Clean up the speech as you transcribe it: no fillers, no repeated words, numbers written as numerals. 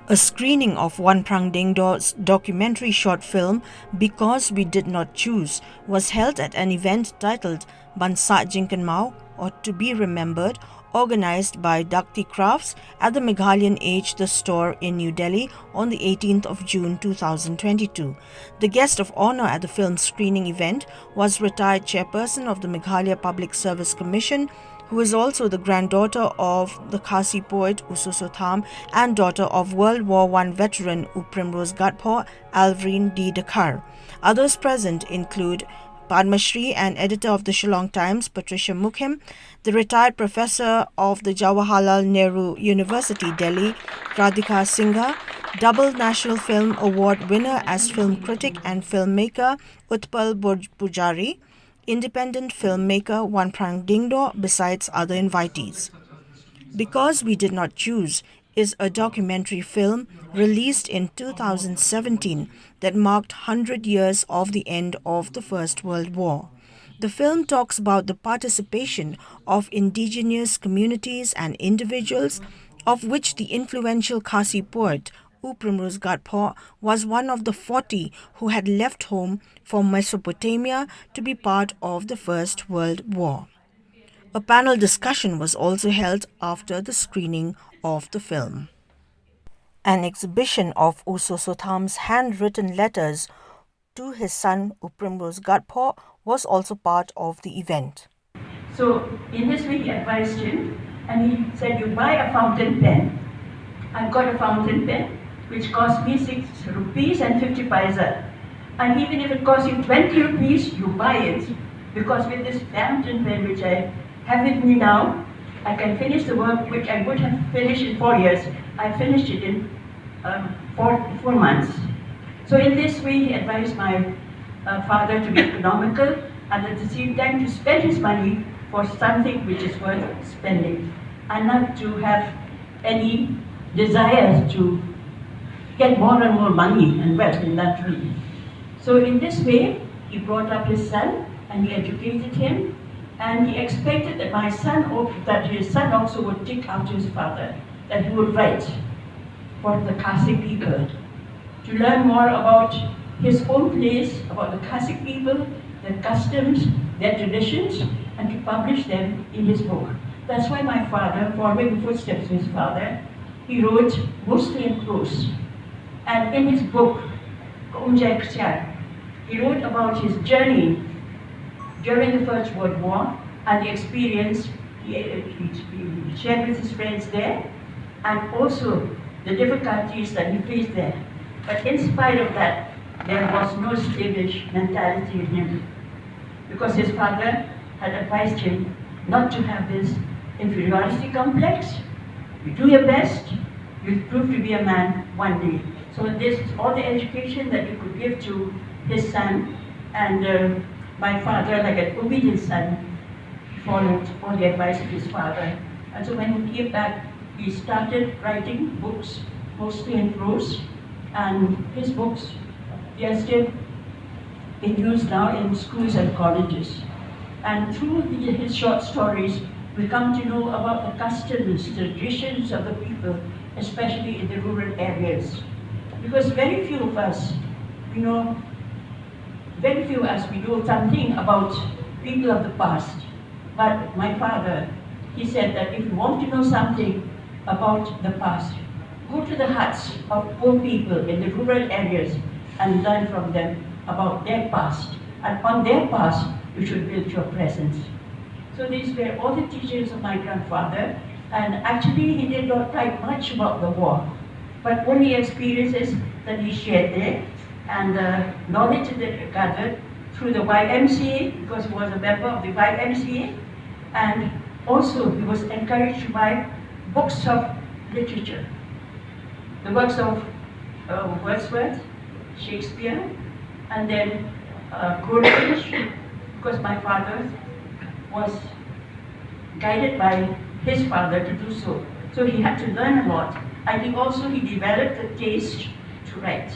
A screening of Wanphrang Diengdoh's documentary short film Because We Did Not Choose was held at an event titled Sah Kynmaw, or To Be Remembered, organized by Dakti Crafts at the Meghalayan Age, the store in New Delhi on the 18th of June 2022. The guest of honor at the film screening event was retired chairperson of the Meghalaya Public Service Commission, who is also the granddaughter of the Khasi Poet Soso Tham and daughter of World War I veteran Primrose Gathpoh, Alvareen D Dkhar. Others present include Padma Shri and editor of the Shillong Times, Patricia Mukhim, the retired professor of the Jawaharlal Nehru University, Delhi, Radhika Singha, double National Film Award winner as film critic and filmmaker Utpal Pujari, independent filmmaker Wanphrang Diengdoh, besides other invitees. Because We Did Not Choose is a documentary film released in 2017 that marked 100 years of the end of the First World War. The film talks about the participation of indigenous communities and individuals, of which the influential Khasi Poet Primrose Gathpoh was one of the 40 who had left home for Mesopotamia to be part of the First World War. A panel discussion was also held after the screening of the film. An exhibition of Soso Tham's handwritten letters to his son Primrose Gathpoh was also part of the event. So in this way he advised him, and he said, you buy a fountain pen. I've got a fountain pen which cost me 6 rupees and 50 paisa. And even if it costs you 20 rupees, you buy it. Because with this fountain pen which I have with me now, I can finish the work which I would have finished in 4 years. I finished it in 4 months. So in this way he advised my father to be economical and at the same time to spend his money for something which is worth spending, and not to have any desire to get more and more money and wealth in that way. So in this way, he brought up his son and he educated him, and he expected that his son also would take after his father, that he would write for the Khasi people, to learn more about his own place, about the Khasi people, their customs, their traditions, and to publish them in his book. That's why my father, following the footsteps of his father, he wrote mostly in prose. And in his book, he wrote about his journey during the First World War and the experience he shared with his friends there, and also the difficulties that he faced there. But in spite of that, there was no slavish mentality in him, because his father had advised him not to have this inferiority complex. You do your best, you'll prove to be a man one day. So this is all the education that he could give to his son, and my father, like an obedient son, followed all the advice of his father. And so when he came back, he started writing books, mostly in prose, and his books, they are still in use now in schools and colleges. And through his short stories, we come to know about the customs, traditions of the people, especially in the rural areas. Because very few of us, we know something about people of the past. But my father, he said that if you want to know something about the past, go to the huts of poor people in the rural areas and learn from them about their past. And on their past, you should build your present. So these were all the teachings of my grandfather, and actually he did not write much about the war, but only experiences that he shared there, and knowledge that he gathered through the YMCA, because he was a member of the YMCA, and also he was encouraged to buy books of literature, the works of Wordsworth, Shakespeare, and then Coleridge, because my father was guided by his father to do so. So he had to learn a lot, and he developed a taste to write.